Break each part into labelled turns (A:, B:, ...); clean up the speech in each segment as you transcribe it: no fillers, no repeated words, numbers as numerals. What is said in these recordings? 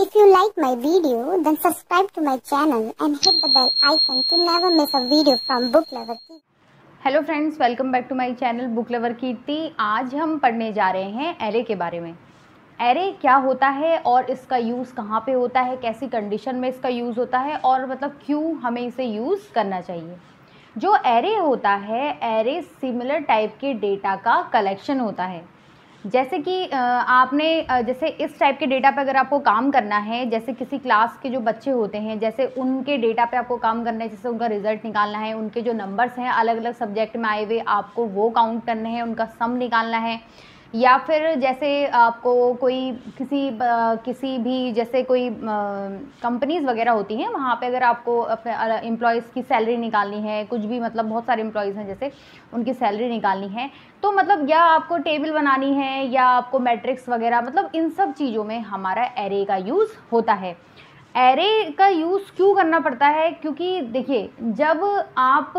A: If you like my video, then subscribe to my channel and hit the bell icon to never miss a video from Book Lover Kirti.
B: Hello friends, welcome back to my channel book lover Kirti. आज हम पढ़ने जा रहे हैं array के बारे में। Array क्या होता है और इसका यूज़ कहाँ पे होता है, कैसी कंडीशन में इसका यूज़ होता है और मतलब क्यों हमें इसे यूज़ करना चाहिए। जो एरे होता है, एरे सिमिलर टाइप के डेटा का कलेक्शन होता है। जैसे कि आपने जैसे इस टाइप के डेटा पे अगर आपको काम करना है, जैसे किसी क्लास के जो बच्चे होते हैं, जैसे उनके डेटा पे आपको काम करना है, जैसे उनका रिजल्ट निकालना है, उनके जो नंबर्स हैं अलग अलग सब्जेक्ट में आए हुए आपको वो काउंट करने हैं, उनका सम निकालना है। या फिर जैसे आपको कोई किसी भी जैसे कोई कंपनीज़ वगैरह होती हैं, वहाँ पे अगर आपको अपने एम्प्लॉयज़ की सैलरी निकालनी है, कुछ भी मतलब बहुत सारे एम्प्लॉयज़ हैं जैसे उनकी सैलरी निकालनी है, तो मतलब या आपको टेबल बनानी है या आपको मैट्रिक्स वगैरह, मतलब इन सब चीज़ों में हमारा एरे का यूज़ होता है। एरे का यूज़ क्यों करना पड़ता है? क्योंकि देखिए, जब आप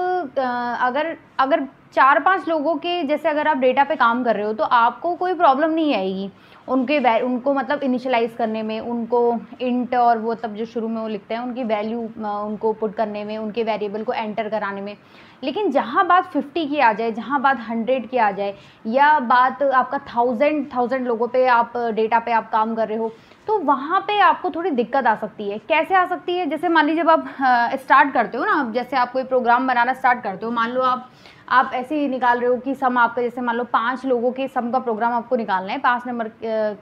B: अगर 4-5 लोगों के जैसे अगर आप डेटा पे काम कर रहे हो तो आपको कोई प्रॉब्लम नहीं आएगी उनको मतलब इनिशियलाइज़ करने में, उनको इंट और वो तब जो शुरू में वो लिखते हैं उनकी वैल्यू उनको पुट करने में, उनके वेरिएबल को एंटर कराने में। लेकिन जहाँ बात 50 की आ जाए, जहाँ बात 100 की आ जाए, या बात आपका 1000 लोगों पे आप डेटा पे आप काम कर रहे हो, तो वहाँ पे आपको थोड़ी दिक्कत आ सकती है। कैसे आ सकती है? जैसे मान लीजिए जब आप स्टार्ट करते हो ना, जैसे आप कोई प्रोग्राम बनाना स्टार्ट करते हो, मान लो आप ऐसे ही निकाल रहे हो कि सम आपका, जैसे मान लो 5 लोगों के सम का प्रोग्राम आपको निकालना है,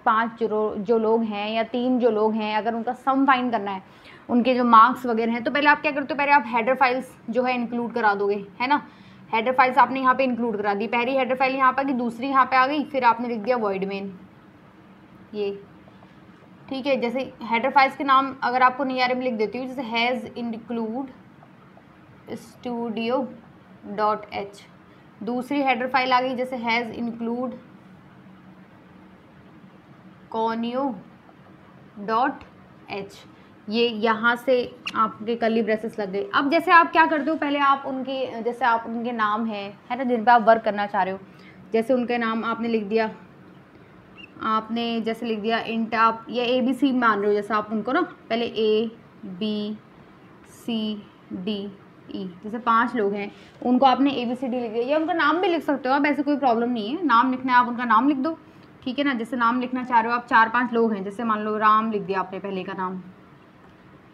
B: 5 जो लोग हैं या 3 जो लोग हैं, अगर उनका सम फाइंड करना है, उनके जो मार्क्स वगैरह हैं, तो पहले आप क्या करते हो? पहले आप हेडर फाइल्स जो है इंक्लूड करा दोगे, है ना। हेडर फाइल्स आपने यहाँ पे इंक्लूड करा दी, पहली हेडर फाइल यहाँ पर आ गई, दूसरी यहाँ पे आ गई, फिर आपने लिख दिया वॉइड मेन, ये ठीक है। जैसे हेडर फाइल्स के नाम अगर आपको नहीं आ रहे, मैं लिख देती हूँ, जैसे हैज़ इंक्लूड स्टूडियो .h। दूसरी हेडर फाइल आ गई, जैसे हैज़ इंक्लूड conio .h। ये यहाँ से आपके कर्ली ब्रेसेस लग गए। अब जैसे आप क्या करते हो, पहले आप उनके नाम है ना, जिन पे आप वर्क करना चाह रहे हो, जैसे उनके नाम आपने लिख दिया, आपने जैसे लिख दिया इंट, आप ये ABC मान रहे हो, जैसे आप उनको ना पहले ABCDE, जैसे 5 लोग हैं, उनको आपने ABCD लिख दिया, या उनका नाम भी लिख सकते हो आप, ऐसे कोई प्रॉब्लम नहीं है। नाम लिखना है, आप उनका नाम लिख दो, ठीक है ना। जैसे नाम लिखना चाह रहे हो आप, 4-5 लोग हैं, जैसे मान लो राम लिख दिया आपने पहले का नाम,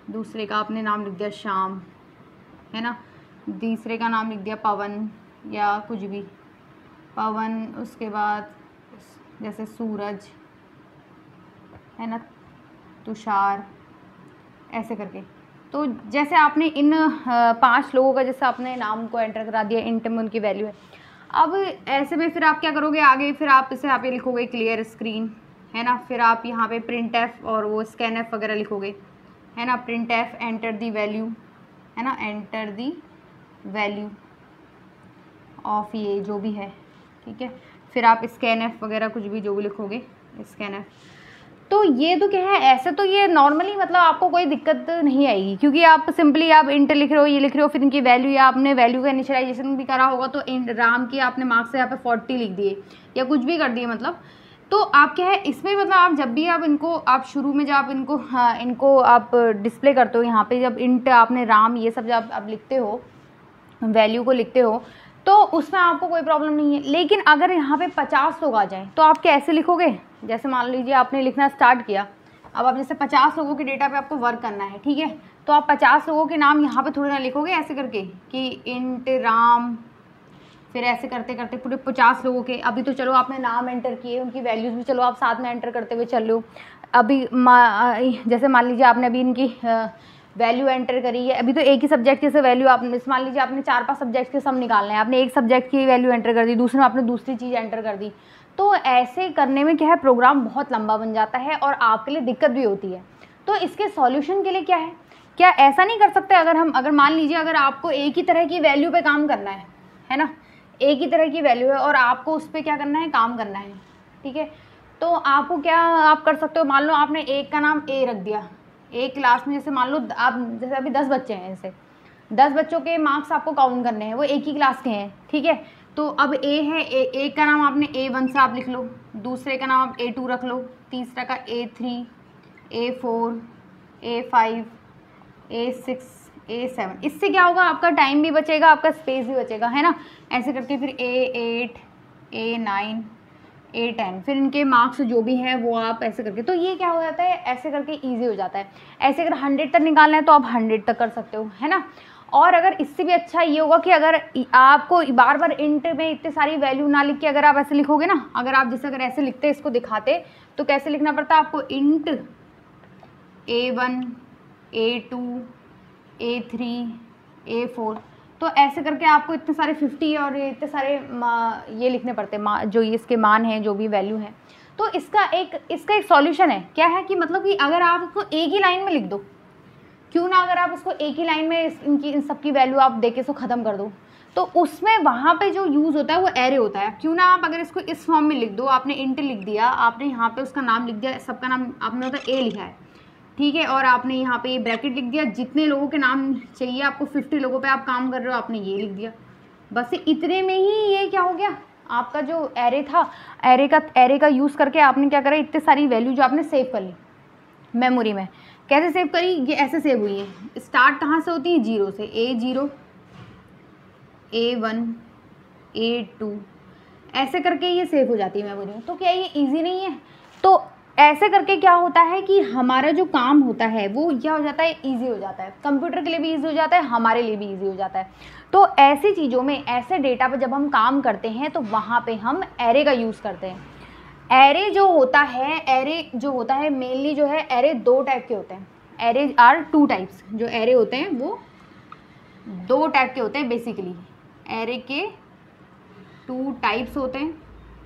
B: दूसरे का आपने नाम लिख दिया श्याम, है ना, तीसरे का नाम लिख दिया पवन या कुछ भी पवन, उसके बाद जैसे सूरज, है ना, तुषार, ऐसे करके। तो जैसे आपने इन 5 लोगों का जैसे आपने नाम को एंटर करा दिया, इंट में उनकी वैल्यू है। अब ऐसे में फिर आप क्या करोगे आगे, फिर आप इसे यहाँ पे लिखोगे क्लियर स्क्रीन, है ना, फिर आप यहाँ पे प्रिंट एफ और वो स्कैन एफ वगैरह लिखोगे, है ना। Print F enter the value, है ना, एंटर दी वैल्यू ऑफ ये जो भी है, ठीक है। फिर आप स्कैन एफ वगैरह कुछ भी जो भी लिखोगे, स्कैन एफ। तो ये तो क्या है, ऐसे तो ये नॉर्मली मतलब आपको कोई दिक्कत नहीं आएगी, क्योंकि आप सिंपली आप इंट लिख रहे हो, ये लिख रहे हो, फिर इनकी वैल्यू, या आपने वैल्यू का इनिशियलाइजेशन भी करा होगा, तो राम की आपने मार्क्स यहाँ पे 40 लिख दिए या कुछ भी कर दिए, मतलब तो आप क्या है इसमें, मतलब आप जब भी आप इनको आप शुरू में जब आप इनको आप डिस्प्ले करते हो यहाँ पे, जब इंट आपने राम ये सब जब आप लिखते हो, वैल्यू को लिखते हो, तो उसमें आपको कोई प्रॉब्लम नहीं है। लेकिन अगर यहाँ पे 50 लोग आ जाएं तो आप कैसे लिखोगे? जैसे मान लीजिए आपने लिखना स्टार्ट किया, अब आप जैसे 50 लोगों के डेटा पे आपको वर्क करना है, ठीक है, तो आप 50 लोगों के नाम यहाँ पे थोड़ी ना लिखोगे ऐसे करके कि इंट राम, फिर ऐसे करते करते पूरे 50 लोगों के, अभी तो चलो आपने नाम एंटर किए, उनकी वैल्यूज़ भी चलो आप साथ में एंटर करते हुए चल लो। अभी जैसे मान लीजिए आपने अभी इनकी वैल्यू एंटर करी है, अभी तो एक ही सब्जेक्ट की से वैल्यू आपने, मान लीजिए आपने 4-5 सब्जेक्ट के सम निकालने हैं, आपने एक सब्जेक्ट की वैल्यू एंटर कर दी, दूसरे में आपने दूसरी चीज़ एंटर कर दी, तो ऐसे करने में क्या है, प्रोग्राम बहुत लंबा बन जाता है और आपके लिए दिक्कत भी होती है। तो इसके सॉल्यूशन के लिए क्या है, क्या ऐसा नहीं कर सकते, अगर मान लीजिए अगर आपको एक ही तरह की वैल्यू पे काम करना है ना, एक ही तरह की वैल्यू है और आपको उस पर क्या करना है, काम करना है, ठीक है, तो आपको क्या आप कर सकते हो, मान लो आपने एक का नाम ए रख दिया, एक क्लास में जैसे मान लो आप जैसे अभी 10 बच्चे हैं, ऐसे 10 बच्चों के मार्क्स आपको काउंट करने हैं, वो एक ही क्लास के हैं, ठीक है। तो अब ए है, एक का नाम आपने A1 से आप लिख लो, दूसरे का नाम आप A2 रख लो, तीसरा का A3, A4, A5, A6, A7। इससे क्या होगा, आपका टाइम भी बचेगा, आपका स्पेस भी बचेगा, है ना। ऐसे करके फिर A8, A9, A10, फिर इनके मार्क्स जो भी हैं वो आप ऐसे करके, तो ये क्या हो जाता है, ऐसे करके ईजी हो जाता है। ऐसे अगर 100 तक निकालना है तो आप 100 तक कर सकते हो, है ना। और अगर इससे भी अच्छा ये होगा कि अगर आपको बार बार इंट में इतनी सारी वैल्यू ना लिख के अगर आप ऐसे लिखोगे ना, अगर आप जैसे अगर ऐसे लिखते इसको दिखाते तो कैसे लिखना पड़ता है आपको, int A1, A2, A3, A4, तो ऐसे करके आपको इतने सारे 50 और इतने सारे ये लिखने पड़ते हैं, जो ये इसके मान हैं, जो भी वैल्यू है। तो इसका एक सॉल्यूशन है, क्या है कि मतलब कि अगर आप इसको एक ही लाइन में लिख दो, क्यों ना अगर आप इसको एक ही लाइन में इन सब की वैल्यू आप देके इसको ख़त्म कर दो, तो उसमें वहाँ पे जो यूज़ होता है वो एरे होता है। क्यों ना आप अगर इसको इस फॉर्म में लिख दो, आपने इंट लिख दिया, आपने यहाँ पे उसका नाम लिख दिया, सबका नाम आपने मतलब ए लिखा है, ठीक है, और आपने यहाँ पे ये ब्रैकेट लिख दिया, जितने लोगों के नाम चाहिए आपको, 50 लोगों पे आप काम कर रहे हो, आपने ये लिख दिया, बस इतने में ही ये क्या हो गया, आपका जो एरे था, एरे का यूज़ करके आपने क्या करा, इतने सारी वैल्यू जो आपने सेव कर ली मेमोरी में। कैसे सेव करी, ये ऐसे सेव हुई है, स्टार्ट कहाँ से होती है, 0 से, A0, A1, A2, ऐसे करके ये सेव हो जाती है मेमोरी में। तो क्या ये इजी नहीं है, तो ऐसे करके क्या होता है कि हमारा जो काम होता है वो क्या हो जाता है, ईजी हो जाता है, कंप्यूटर के लिए भी ईजी हो जाता है, हमारे लिए भी ईजी हो जाता है। तो ऐसी चीज़ों में, ऐसे डेटा पर जब हम काम करते हैं तो वहाँ पे हम एरे का यूज़ करते हैं। एरे जो होता है मेनली जो है, एरे 2 टाइप के होते हैं, एरे आर 2 टाइप्स, जो एरे होते हैं वो 2 टाइप के होते हैं बेसिकली, एरे के 2 टाइप्स होते हैं।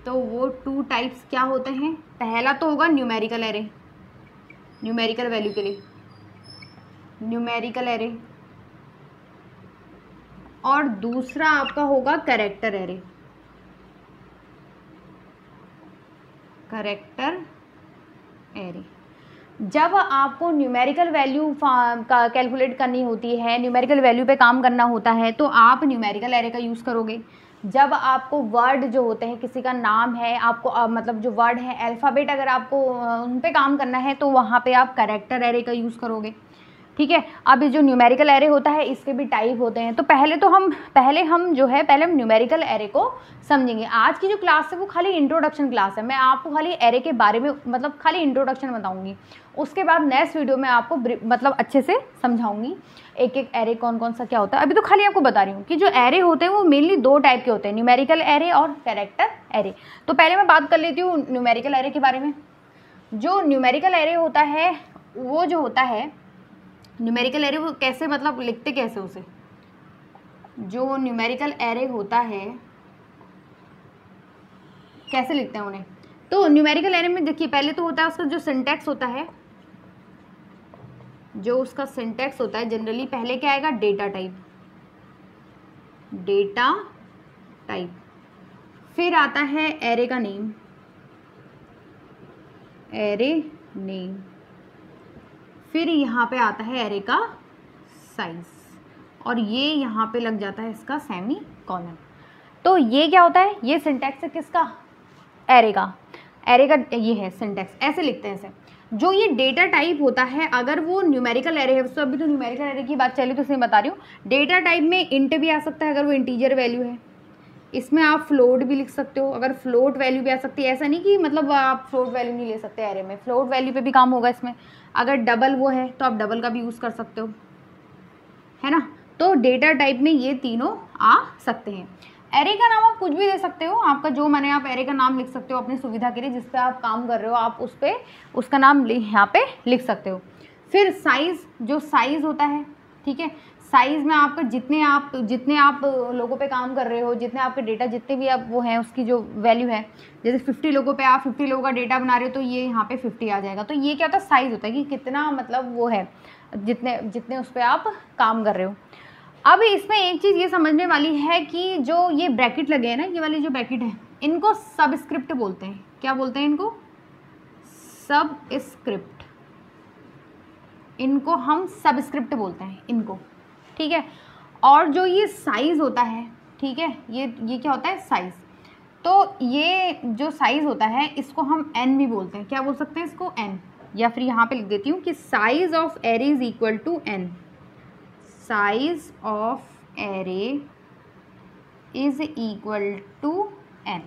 B: तो वो 2 टाइप्स क्या होते हैं, पहला तो होगा न्यूमेरिकल एरे, न्यूमेरिकल वैल्यू के लिए न्यूमेरिकल एरे, और दूसरा आपका होगा कैरेक्टर एरे, कैरेक्टर एरे। जब आपको न्यूमेरिकल वैल्यू का कैलकुलेट करनी होती है, न्यूमेरिकल वैल्यू पे काम करना होता है, तो आप न्यूमेरिकल एरे का यूज़ करोगे। जब आपको वर्ड जो होते हैं, किसी का नाम है, आपको मतलब जो वर्ड है, अल्फ़ाबेट अगर आपको उन पे काम करना है, तो वहाँ पे आप कैरेक्टर एरे का यूज़ करोगे, ठीक है। अब ये जो न्यूमेरिकल एरे होता है इसके भी टाइप होते हैं। तो पहले हम न्यूमेरिकल एरे को समझेंगे। आज की जो क्लास है वो खाली इंट्रोडक्शन क्लास है, मैं आपको खाली एरे के बारे में मतलब खाली इंट्रोडक्शन बताऊंगी। उसके बाद नेक्स्ट वीडियो में आपको मतलब अच्छे से समझाऊंगी एक एक एरे कौन कौन सा क्या होता है। अभी तो खाली आपको बता रही हूँ कि जो एरे होते हैं वो मेनली 2 टाइप के होते हैं, न्यूमेरिकल एरे और कैरेक्टर एरे। तो पहले मैं बात कर लेती हूँ न्यूमेरिकल एरे के बारे में। जो न्यूमेरिकल एरे होता है वो जो होता है न्यूमेरिकल एरे, वो कैसे मतलब लिखते कैसे उसे, जो न्यूमेरिकल एरे होता है कैसे लिखते हैं उन्हें। तो न्यूमेरिकल एरे में देखिए पहले तो होता है उसका जो सिंटैक्स होता है, जो उसका सिंटैक्स होता है जनरली पहले क्या आएगा, डेटा टाइप, फिर आता है एरे का नेम, एरे नेम, फिर यहाँ पे आता है एरे का साइज, और ये यहाँ पे लग जाता है इसका सेमी कॉलन। तो ये क्या होता है, ये सिंटैक्स है किसका, एरे का ये है सिंटैक्स, ऐसे लिखते हैं इसे। जो ये डेटा टाइप होता है अगर वो न्यूमेरिकल एरे है, तो अभी तो न्यूमेरिकल एरे की बात चली तो इसमें बता रही हूँ, डेटा टाइप में इंट भी आ सकता है अगर वो इंटीजर वैल्यू है, इसमें आप फ्लोट भी लिख सकते हो, अगर फ्लोट वैल्यू भी आ सकती है। ऐसा नहीं कि मतलब आप फ्लोट वैल्यू नहीं ले सकते एरे में, फ्लोट वैल्यू पे भी काम होगा इसमें। अगर डबल वो है तो आप डबल का भी यूज़ कर सकते हो, है ना। तो डेटा टाइप में ये तीनों आ सकते हैं। एरे का नाम आप कुछ भी दे सकते हो, आपका जो माने आप एरे का नाम लिख सकते हो अपनी सुविधा के लिए, जिस पे आप काम कर रहे हो आप उस पर उसका नाम यहाँ पे लिख सकते हो। फिर साइज़, जो साइज़ होता है, ठीक है, साइज़ में आपका जितने आप लोगों पे काम कर रहे हो, जितने आपके डेटा जितने भी आप वो हैं उसकी जो वैल्यू है, जैसे 50 लोगों पे आप 50 लोगों का डेटा बना रहे हो तो ये यहाँ पे 50 आ जाएगा। तो ये क्या होता है, साइज़ होता है कि कितना मतलब वो है, जितने उस पर आप काम कर रहे हो। अब इसमें एक चीज़ ये समझने वाली है कि जो ये ब्रैकेट लगे हैं ना, ये वाली जो ब्रैकेट है, इनको सबस्क्रिप्ट बोलते हैं। क्या बोलते हैं इनको, सबस्क्रिप्ट, इनको हम सबस्क्रिप्ट बोलते हैं इनको, ठीक है। और जो ये साइज़ होता है, ठीक है, ये क्या होता है, साइज़। तो ये जो साइज़ होता है इसको हम n भी बोलते हैं, क्या बोल सकते हैं इसको, n, या फिर यहाँ पे लिख देती हूँ कि size of array is equal to n, size of array is equal to n।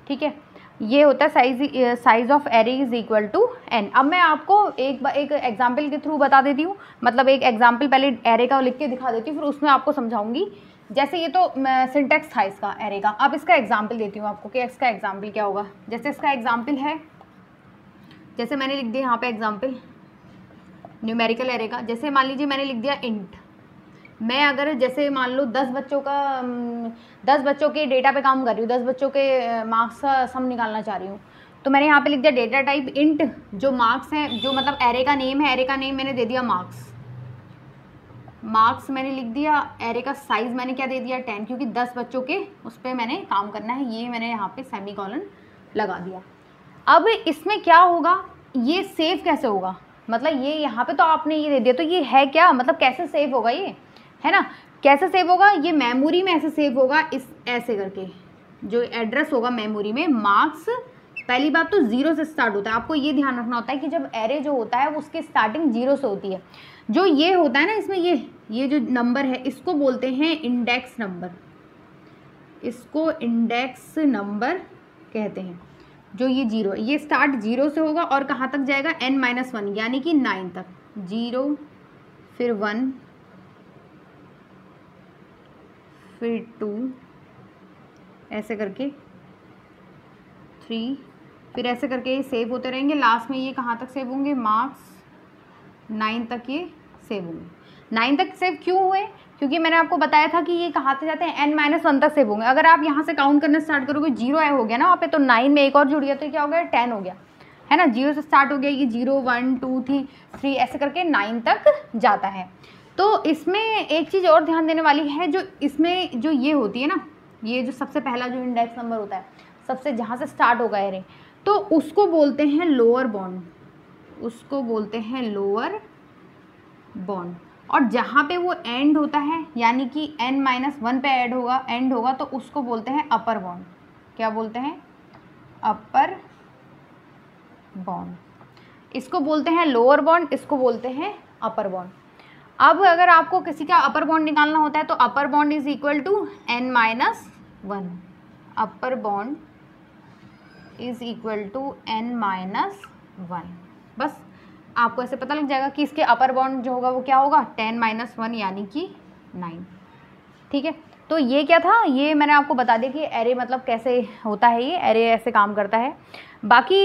B: ठीक है, ये होता है size of array is equal to n। अब मैं आपको एक एग्जाम्पल के थ्रू बता देती हूँ, मतलब एक एग्जाम्पल पहले एरे का लिख के दिखा देती हूँ, फिर उसमें आपको समझाऊंगी। जैसे ये तो सिंटेक्स था इसका एरे का, अब इसका एग्जाम्पल देती हूँ आपको कि इसका एग्जाम्पल क्या होगा। जैसे इसका एग्जाम्पल है, जैसे मैंने लिख दिया यहाँ पे एग्जाम्पल न्यूमेरिकल एरे का। जैसे मान लीजिए मैंने लिख दिया इंट, मैं अगर जैसे मान लो 10 बच्चों के डेटा पे काम कर रही हूँ, 10 बच्चों के मार्क्स का सम निकालना चाह रही हूँ, तो मैंने यहाँ पे लिख दिया डेटा टाइप इंट, जो मार्क्स हैं, जो मतलब एरे का नेम है, एरे का नेम मैंने दे दिया मार्क्स मैंने लिख दिया। एरे का साइज़ मैंने क्या दे दिया 10, क्योंकि 10 बच्चों के उस पर मैंने काम करना है, ये मैंने यहाँ पे सेमीकोलन लगा दिया। अब इसमें क्या होगा, ये सेव कैसे होगा, मतलब ये यहाँ पे तो आपने ये दे दिया, तो ये है क्या, मतलब कैसे सेव होगा, ये है ना, कैसे सेव होगा, ये मेमोरी में ऐसे सेव होगा, इस ऐसे करके जो एड्रेस होगा मेमोरी में। मार्क्स पहली बात तो 0 से स्टार्ट होता है, आपको ये ध्यान रखना होता है कि जब एरे जो होता है उसकी स्टार्टिंग 0 से होती है। जो ये होता है ना इसमें, ये जो नंबर है इसको बोलते हैं इंडेक्स नंबर, इसको इंडेक्स नंबर कहते हैं। जो ये 0, ये स्टार्ट 0 से होगा और कहाँ तक जाएगा n-1 यानी कि 9 तक, 0 फिर 1 फिर 2 ऐसे करके 3 फिर ऐसे करके ये सेव होते रहेंगे। लास्ट में ये कहाँ तक सेव होंगे, मार्क्स 9 तक ये सेव होंगे। 9 तक सेव क्यों हुए, क्योंकि मैंने आपको बताया था कि ये कहाँ से जाते हैं n-1 तक सेव होंगे। अगर आप यहाँ से काउंट करना स्टार्ट करोगे 0 हो गया ना वहाँ पे, तो 9 में एक और जुड़ गया तो क्या हो गया 10 हो गया, है ना। 0 से स्टार्ट हो गया, ये 0 1 2 3 ऐसे करके 9 तक जाता है। तो इसमें एक चीज़ और ध्यान देने वाली है, जो इसमें जो ये होती है ना, ये जो सबसे पहला जो इंडेक्स नंबर होता है, सबसे जहाँ से स्टार्ट होगा एरे, तो उसको बोलते हैं लोअर बाउंड, उसको बोलते हैं लोअर बाउंड। और जहाँ पे वो एंड होता है यानी कि n-1 पे एंड होगा तो उसको बोलते हैं अपर बाउंड। क्या बोलते हैं, अपर बाउंड। इसको बोलते हैं लोअर बाउंड, इसको बोलते हैं अपर बाउंड। अब अगर आपको किसी का अपर बाउंड निकालना होता है तो upper bound is equal to n-1, upper bound is equal to n-1। बस आपको ऐसे पता लग जाएगा कि इसके अपर बाउंड जो होगा वो क्या होगा 10-1 यानी कि 9। ठीक है, तो ये क्या था, ये मैंने आपको बता दिया कि एरे मतलब कैसे होता है, ये एरे ऐसे काम करता है। बाकी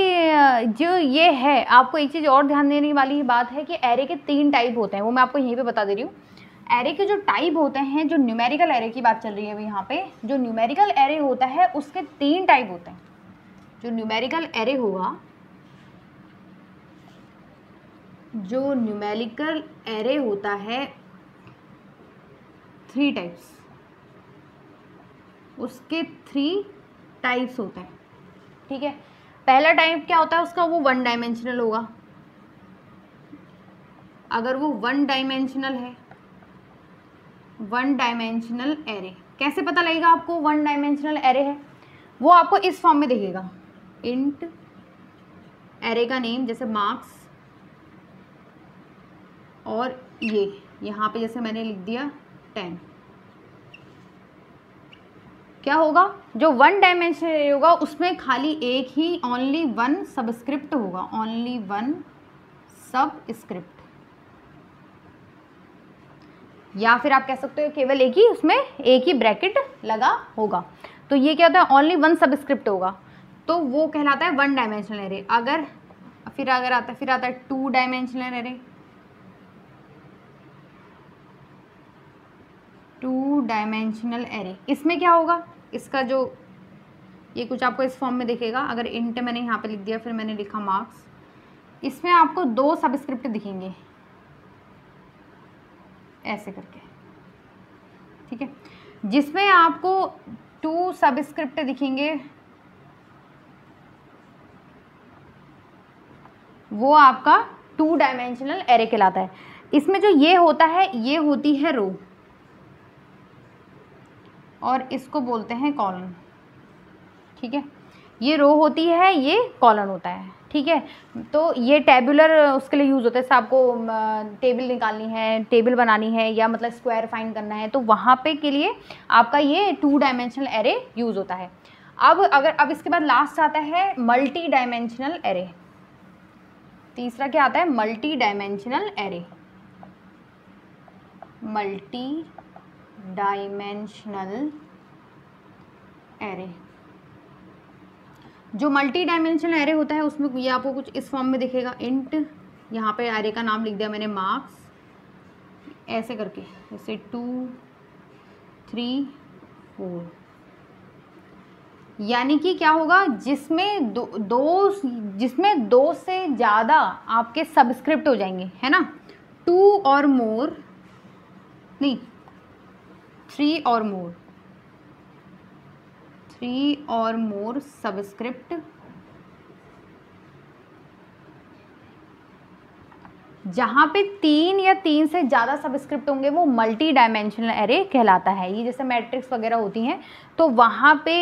B: जो ये है, आपको एक चीज़ और ध्यान देने वाली बात है कि एरे के 3 टाइप होते हैं, वो मैं आपको यहीं पे बता दे रही हूँ। एरे के जो टाइप होते हैं, जो न्यूमेरिकल एरे की बात चल रही है अभी यहाँ पे, जो न्यूमेरिकल एरे होता है उसके 3 टाइप होते हैं। जो न्यूमेरिकल एरे होगा, जो न्यूमेरिकल एरे होता है 3 टाइप्स, उसके 3 टाइप्स होते हैं। ठीक है, पहला टाइप क्या होता है उसका, वो 1 डायमेंशनल होगा। अगर वो 1 डायमेंशनल है, 1 डायमेंशनल एरे, कैसे पता लगेगा आपको 1 डायमेंशनल एरे है, वो आपको इस फॉर्म में दिखेगा, इंट एरे का नेम जैसे मार्क्स, और ये यहाँ पे जैसे मैंने लिख दिया 10। क्या होगा, जो 1 डायमेंशनल एरे होगा उसमें खाली एक ही ओनली 1 सबस्क्रिप्ट होगा, ओनली 1 सबस्क्रिप्ट, या फिर आप कह सकते हो केवल एक ही, उसमें एक ही ब्रैकेट लगा होगा। तो ये क्या होता है, ओनली 1 सबस्क्रिप्ट होगा, तो वो कहलाता है 1 डायमेंशनल एरे। अगर आता है 2 डायमेंशनल एरे, 2 डायमेंशनल एरे। इसमें क्या होगा, इसका जो ये कुछ आपको इस फॉर्म में दिखेगा। अगर इंट मैंने यहाँ पे लिख दिया, फिर मैंने लिखा मार्क्स, इसमें आपको 2 सबस्क्रिप्ट दिखेंगे ऐसे करके। ठीक है, जिसमें आपको 2 सबस्क्रिप्ट दिखेंगे वो आपका 2 डायमेंशनल एरे कहलाता है। इसमें जो ये होता है, ये होती है रो, और इसको बोलते हैं कॉलम। ठीक है, ये रो होती है, ये कॉलम होता है। ठीक है। तो ये टेबुलर उसके लिए यूज़ होता है, जैसे आपको टेबल निकालनी है, टेबल बनानी है, या मतलब स्क्वायर फाइंड करना है, तो वहाँ पे के लिए आपका ये 2 डायमेंशनल एरे यूज़ होता है। अब इसके बाद लास्ट आता है मल्टी डायमेंशनल एरे। तीसरा क्या आता है? Multi dimensional array. Multi dimensional array. जो मल्टी डायमेंशनल एरे होता है उसमें ये आपको कुछ इस फॉर्म में दिखेगा। इंट, यहाँ पे एरे का नाम लिख दिया मैंने मार्क्स, ऐसे करके, जैसे 2 3 4। यानी कि क्या होगा, जिसमें दो से ज़्यादा आपके सबस्क्रिप्ट हो जाएंगे, है ना, 2 और मोर, नहीं 3 और मोर, 3 और मोर सबस्क्रिप्ट, जहाँ पे 3 या 3 से ज़्यादा सबस्क्रिप्ट होंगे वो मल्टी डायमेंशनल एरे कहलाता है। ये जैसे मैट्रिक्स वगैरह होती हैं तो वहाँ पे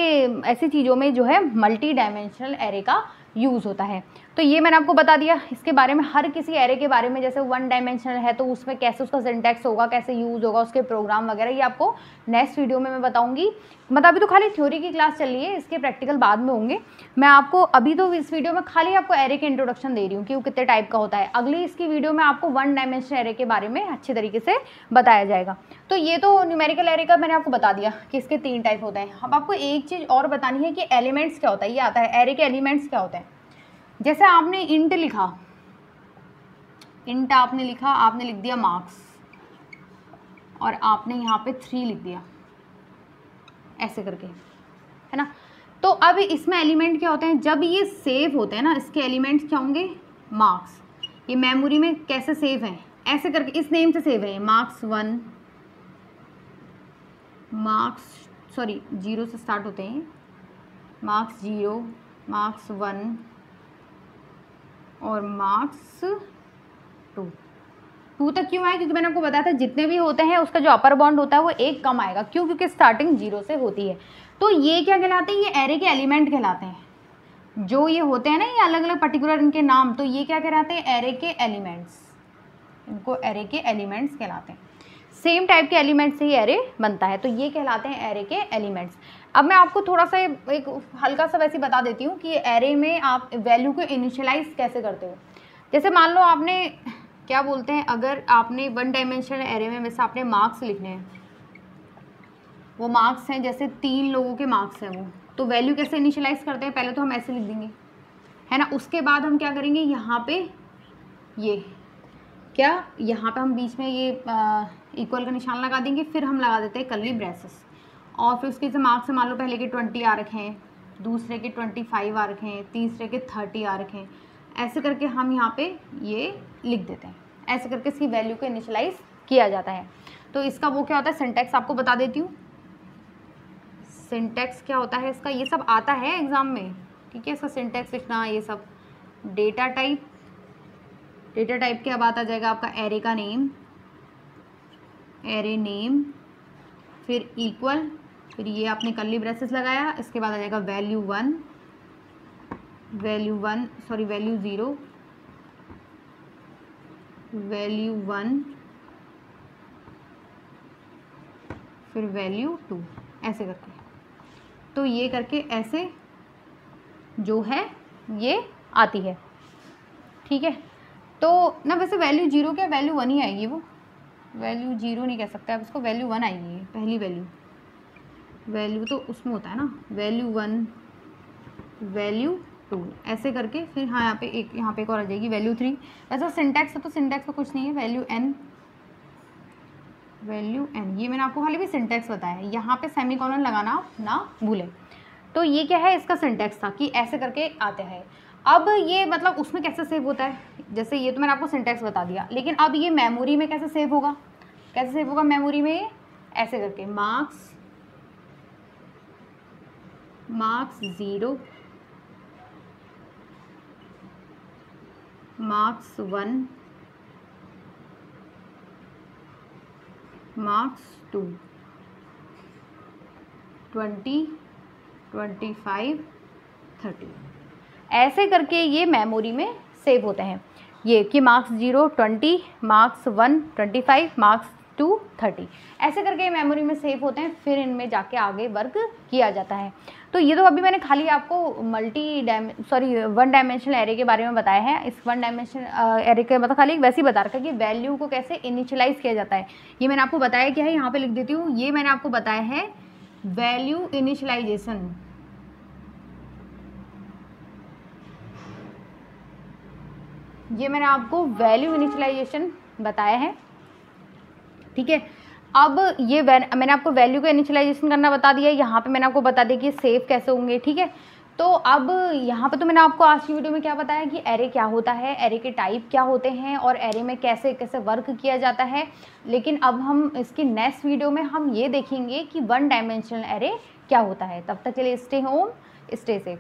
B: ऐसी चीज़ों में जो है मल्टी डायमेंशनल एरे का यूज़ होता है। तो ये मैंने आपको बता दिया इसके बारे में, हर किसी एरे के बारे में। जैसे 1 डायमेंशनल है तो उसमें कैसे उसका सिंटैक्स होगा, कैसे यूज़ होगा, उसके प्रोग्राम वगैरह, ये आपको नेक्स्ट वीडियो में मैं बताऊंगी। मतलब अभी तो खाली थ्योरी की क्लास चल रही है, इसके प्रैक्टिकल बाद में होंगे। मैं आपको अभी तो इस वीडियो में खाली आपको एरे के इंट्रोडक्शन दे रही हूँ कि वो कितने टाइप का होता है। अगली इसकी वीडियो में आपको 1 डायमेंशनल एरे के बारे में अच्छे तरीके से बताया जाएगा। तो ये तो न्यूमेरिकल एरे का मैंने आपको बता दिया कि इसके 3 टाइप होते हैं। अब आपको एक चीज़ और बतानी है कि एलिमेंट्स क्या होता है। ये आता है एरे के एलिमेंट्स क्या होते हैं। जैसे आपने इंट लिखा, इंट आपने लिखा, आपने लिख दिया मार्क्स, और आपने यहाँ पे 3 लिख दिया, ऐसे करके, है ना। तो अब इसमें एलिमेंट क्या होते हैं, जब ये सेव होते हैं ना, इसके एलिमेंट्स क्या होंगे, मार्क्स। ये मेमोरी में कैसे सेव हैं, ऐसे करके इस नेम से सेव है, मार्क्स 1, मार्क्स, सॉरी 0 से स्टार्ट होते हैं, मार्क्स 0, मार्क्स 1 और मार्क्स 2 तक क्यों आए, क्योंकि मैंने आपको बताया था जितने भी होते हैं उसका जो अपर बाउंड होता है वो 1 कम आएगा। क्यों? क्योंकि स्टार्टिंग 0 से होती है। तो ये क्या कहलाते हैं, ये एरे के एलिमेंट कहलाते हैं। जो ये होते हैं ना, ये अलग अलग पर्टिकुलर इनके नाम, तो ये क्या कहलाते हैं, एरे के एलिमेंट्स। इनको एरे के एलिमेंट्स कहलाते हैं। सेम टाइप के एलिमेंट्स से ही एरे बनता है, तो ये कहलाते हैं एरे के एलिमेंट्स। अब मैं आपको थोड़ा सा एक हल्का सा वैसे बता देती हूँ कि एरे में आप वैल्यू को इनिशियलाइज कैसे करते हो। जैसे मान लो आपने क्या बोलते हैं, अगर आपने 1 डायमेंशनल एरे में वैसे आपने मार्क्स लिखने हैं, वो मार्क्स हैं, जैसे 3 लोगों के मार्क्स हैं वो, तो वैल्यू कैसे इनिशियलाइज करते हैं, पहले तो हम ऐसे लिख देंगे, है ना। उसके बाद हम क्या करेंगे, यहाँ पे ये क्या, यहाँ पे हम बीच में ये इक्वल का निशान लगा देंगे, फिर हम लगा देते हैं कर्ली ब्रेसेस, और फिर उसके मार्क्स से मान लो पहले के 20 आ रखे हैं, दूसरे के 25 आ रखे हैं, तीसरे के 30 आ रखे हैं, ऐसे करके हम यहाँ पे ये लिख देते हैं। ऐसे करके इसकी वैल्यू को इनिशियलाइज किया जाता है। तो इसका वो क्या होता है, सिंटैक्स आपको बता देती हूँ। सिंटैक्स क्या होता है इसका, ये सब आता है एग्जाम में, ठीक है। इसका सिंटैक्स लिखना, ये सब। डेटा टाइप, डेटा टाइप के बाद आ जाएगा आपका एरे का नेम, एरे नेम, फिर इक्वल, फिर ये आपने कर्ली ब्रेसेस लगाया, इसके बाद आ जाएगा value 1, value 1, sorry value 0, value 1, फिर वैल्यू 2, ऐसे करके। तो ये करके ऐसे जो है ये आती है, ठीक है। तो ना वैसे वैल्यू 0 क्या, वैल्यू 1 ही आएगी, वो वैल्यू 0 नहीं कह सकते आप इसको, वैल्यू 1 आएगी, पहली वैल्यू तो उसमें होता है ना, वैल्यू 1, वैल्यू 2, ऐसे करके। फिर हाँ यहाँ पे एक और आ जाएगी, वैल्यू 3। वैसे सिंटैक्स है तो सिंटैक्स का कुछ नहीं है, वैल्यू n, वैल्यू n, ये मैंने आपको खाली भी सिंटैक्स बताया है, यहाँ पे सेमीकोलन लगाना आप ना भूलें। तो ये क्या है, इसका सिंटैक्स था कि ऐसे करके आते हैं। अब ये मतलब उसमें कैसे सेव होता है, जैसे ये तो मैंने आपको सिंटैक्स बता दिया, लेकिन अब ये मेमोरी में कैसे सेव होगा, कैसे सेव होगा मेमोरी में, ऐसे करके मार्क्स 0, मार्क्स 1, मार्क्स 2, 20, 25, 30, ऐसे करके ये मेमोरी में सेव होते हैं। ये कि मार्क्स 0 20, मार्क्स 1 25, मार्क्स 2 30, ऐसे करके मेमोरी में सेव होते हैं। फिर इनमें जाके आगे वर्क किया जाता है। तो ये तो अभी मैंने खाली आपको वन डायमेंशनल एरे के बारे में बताया है। इस वन डायमेंशनल एरे के मतलब खाली वैसे ही बता रखा है कि वैल्यू को कैसे इनिशियलाइज किया जाता है। ये मैंने आपको बताया क्या है, यहाँ पे लिख देती हूँ। ये मैंने आपको बताया है वैल्यू इनिशियलाइजेशन। ये मैंने आपको वैल्यू इनिशियलाइजेशन बताया है, ठीक है। अब ये मैंने आपको वैल्यू का इनिशियलाइजेशन करना बता दिया। यहाँ पे मैंने आपको बता दिया कि सेव कैसे होंगे, ठीक है। तो अब यहाँ पे तो मैंने आपको आज की वीडियो में क्या बताया कि एरे क्या होता है, एरे के टाइप क्या होते हैं और एरे में कैसे कैसे वर्क किया जाता है। लेकिन अब हम इसकी नेक्स्ट वीडियो में हम ये देखेंगे कि वन डायमेंशनल एरे क्या होता है। तब तक के लिए स्टे होम, स्टे सेफ।